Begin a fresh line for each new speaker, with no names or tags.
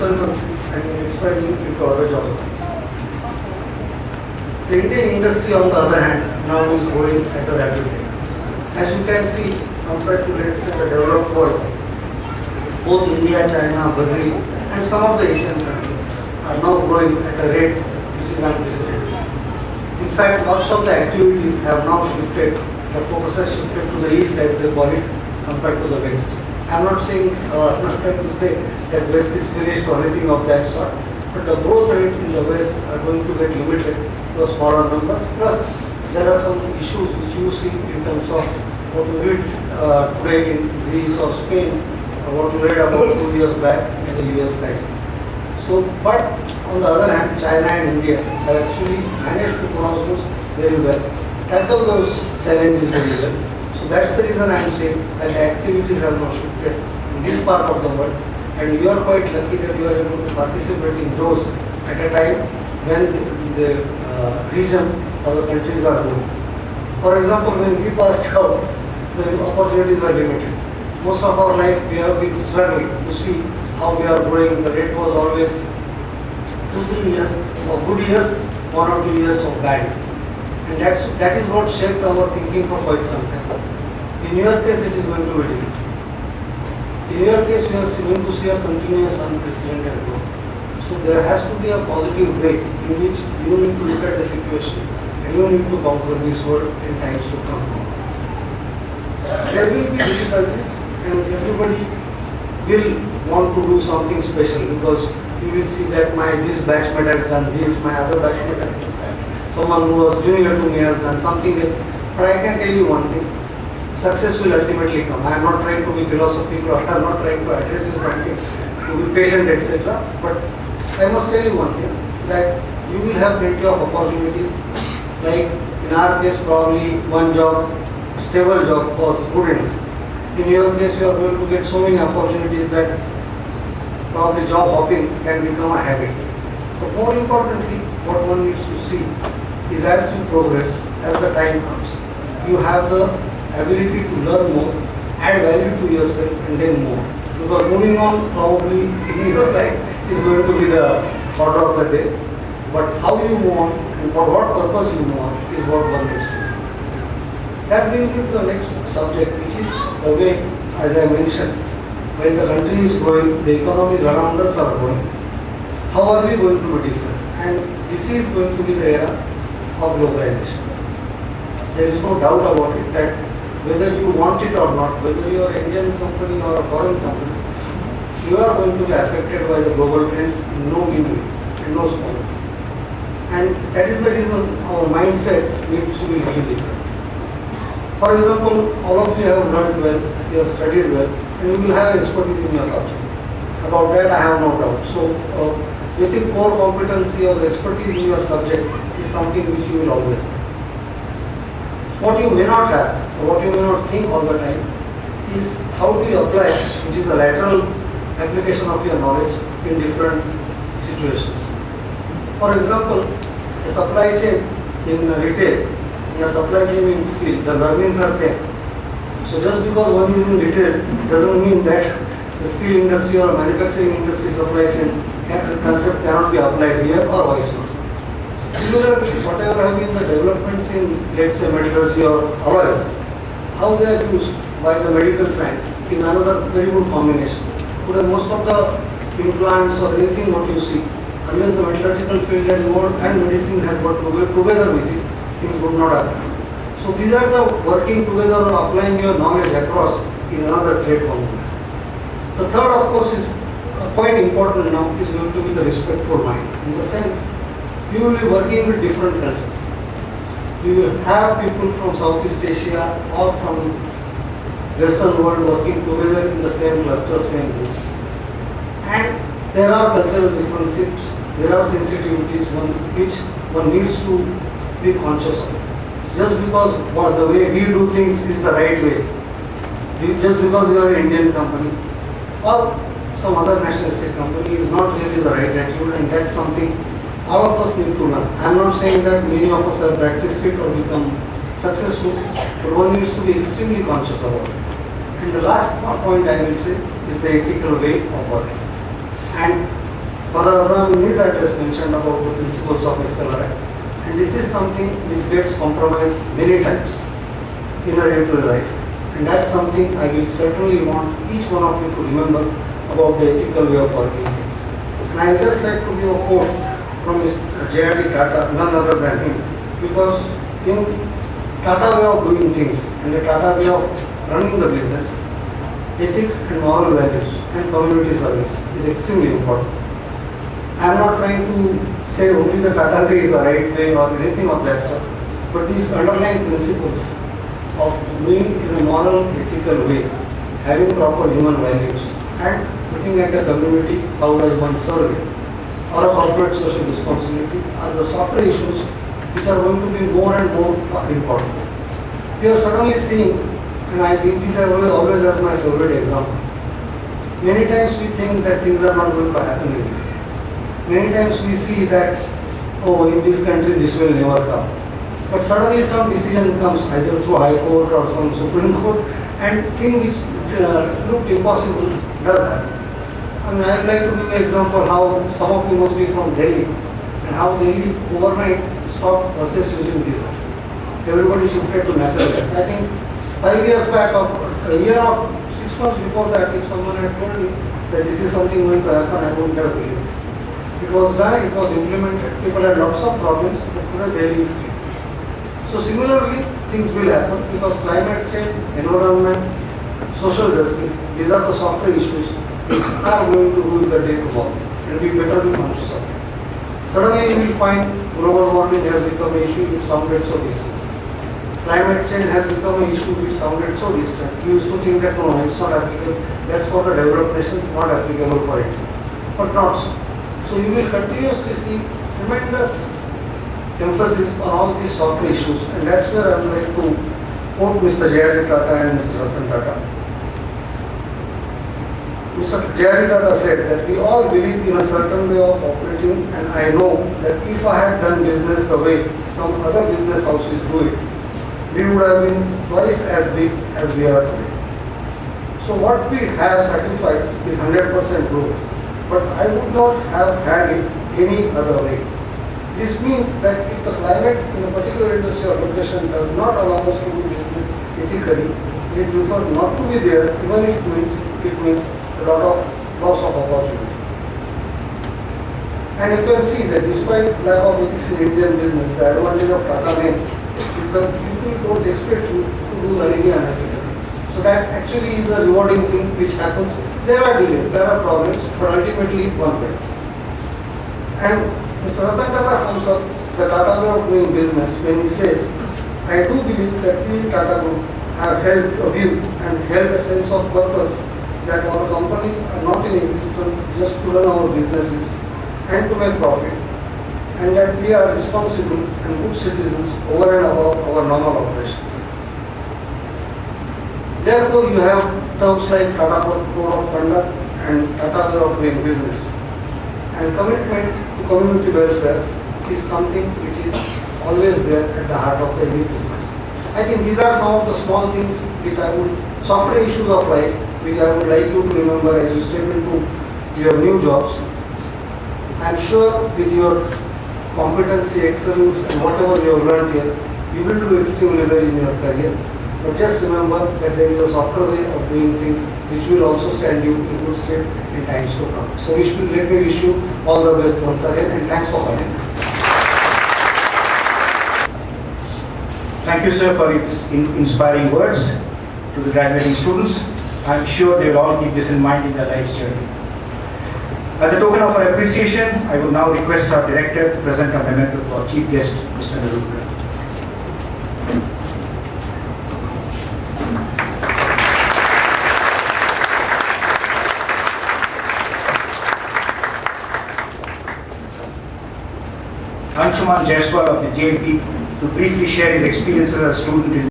consultancy and expanding into other geographies. The Indian industry, on the other hand, now is growing at a rapid rate. As you can see, compared to, let's say, the developed world, both India, China, Brazil, and some of the Asian countries are now growing at a rate which is unprecedented. In fact, lots of the activities have now shifted, the focus has shifted to the east, as they call it, compared to the west. I'm not saying, I'm not trying to say that west is finished or anything of that sort, but the growth rate in the west are going to get limited to a smaller numbers. Plus, there are some issues which you see in terms of what you read today in Greece or Spain, what you read about 2 years back in the US crisis. So, but on the other hand, China and India have actually managed to cross those very well, tackle those challenges very well. So that's the reason I am saying that the activities have not shifted in this part of the world, and you are quite lucky that you are able to participate in those at a time when the region or the countries are growing. For example, when we passed out, the opportunities were limited. Most of our life we have been struggling to see how we are growing. The rate was always 2-3 years of good years, 1 or 2 years of bad years. And that is what shaped our thinking for quite some time. In your case, it is going to be different. In your case, we are going to see a continuous unprecedented growth. So there has to be a positive way in which you need to look at the situation and you need to conquer this world in times to come. There will be difficulties and everybody will want to do something special, because you will see that this batchmate has done this, my other batchmate has done that. Someone who was junior to me has done something else. But I can tell you one thing, success will ultimately come. I am not trying to be philosophical, or I am not trying to address you something, to be patient, etc. But I must tell you one thing, that you will have plenty of opportunities. Like in our case, probably one job, stable job was good enough. In your case, you are going to get so many opportunities that probably job hopping can become a habit. But more importantly, what one needs to see is, as you progress, as the time comes, you have the ability to learn more, add value to yourself, and then more. Because moving on probably in your life is going to be the order of the day. But how you move on and for what purpose you move on is what one needs to do. That brings me to the next subject, which is the way, as I mentioned, when the country is growing, the economies around us are growing. How are we going to be different? And this is going to be the era of globalization. There is no doubt about it that whether you want it or not, whether you are an Indian company or a foreign company, you are going to be affected by the global trends in no mean way and no small way. And that is the reason our mindsets need to be really different. For example, all of you have learned well, you have studied well, and you will have expertise in your subject. About that I have no doubt. So, basic core competency or expertise in your subject is something which you will always have. What you may not have, or what you may not think all the time, is how do you apply, which is a lateral application of your knowledge in different situations. For example, a supply chain in retail, in a supply chain in steel, the learnings are same. So just because one is in retail doesn't mean that the steel industry or manufacturing industry supply chain concept cannot be applied here or vice versa. Similarly, whatever have been the developments in, let's say, metallurgy or alloys, how they are used by the medical science is another very good combination. Today, most of the implants or anything what you see, unless the metallurgical field had evolved and medicine had got together with it, things would not happen. So these are the working together or applying your knowledge across is another great component. The third, of course, is quite important now, is going to be the respectful mind. In the sense, you will be working with different cultures. You will have people from Southeast Asia or from Western world working together in the same cluster, same groups. And there are cultural differences, there are sensitivities which one needs to be conscious of. Just because the way we do things is the right way, just because you are an Indian company or some other nationalistic company is not really the right attitude, and that's something all of us need to learn. I am not saying that many of us have practiced it or become successful, but one needs to be extremely conscious about it. And the last point I will say is the ethical way of working. And Father Abraham in his address mentioned about the principles of XLRI, and this is something which gets compromised many times in our day-to-day life, and that's something I will certainly want each one of you to remember about the ethical way of working things. And I would just like to give a quote from Mr. J.R.D. Tata, none other than him, because in Tata way of doing things and the Tata way of running the business, ethics and moral values and community service is extremely important. I am not trying to say only the Tata way is the right way or anything of that sort, but these underlying principles of doing in a moral, ethical way, having proper human values, and looking at the community, how does one serve it, or a corporate social responsibility are the softer issues which are going to be more and more important. We are suddenly seeing, and I think this is always as my favorite example. Many times we think that things are not going to happen easily. Many times we see that, oh, in this country this will never come. But suddenly some decision comes either through High Court or some Supreme Court, and thing which looked impossible does happen. I mean, I would like to give an example how some of you must be from Delhi, and how Delhi overnight stopped buses using diesel. Everybody shifted to natural gas. I think 5 years back, or a year or 6 months before that, if someone had told me that this is something going to happen, I wouldn't have believed it. It was done, it was implemented. People had lots of problems, but today Delhi is clean. So similarly, things will happen because climate change, environment, social justice, these are the softer issues which are going to rule the day tomorrow, and we better be conscious of it. Suddenly you will find global warming has become an issue which sounded so distant. Climate change has become an issue which sounded so distant. We used to think that no, it's not applicable, that's for the developed nations, not applicable for it. But not so. So you will continuously see tremendous emphasis on all these softer issues, and that's where I would like to quote Mr. J.R.D. Tata and Mr. Ratan Tata. Mr. J.R.D. Tata said that we all believe in a certain way of operating, and I know that if I had done business the way some other business houses do it, we would have been twice as big as we are today. So what we have sacrificed is 100% growth, but I would not have had it any other way. This means that if the climate in a particular industry or location does not allow us to do business ethically, we prefer not to be there, even if it means a lot of loss of opportunity. And you can see that despite lack of ethics in Indian business, the advantage of Tata name is that people don't expect you to do any unethical things. So that actually is a rewarding thing which happens. There are delays, there are problems, but ultimately one wins. And Mr. Ratan Tata sums up the Tata way of doing business when he says, I do believe that we in Tata Group have held a view and held a sense of purpose that our companies are not in existence just to run our businesses and to make profit, and that we are responsible and good citizens over and above our normal operations. Therefore, you have terms like Tata Code of Conduct and Tata way of doing business. And commitment to community welfare is something which is always there at the heart of every business. I think these are some of the small things which I would, softer issues of life, which I would like you to remember as you step into your new jobs. I am sure with your competency, excellence, and whatever you have learned here, you will do extremely well in your career. But just remember that there is a softer way of doing things which will also stand you in good stead in times to come. So let me wish you all the best once again, and thanks for coming.
Thank you, sir, for your inspiring words to the graduating students. I am sure they will all keep this in mind in their life's journey. As a token of our appreciation, I will now request our director to present a memento to our chief guest, Mr. Narendra. Anshuman Jaiswal of the GMP to briefly share his experiences as a student in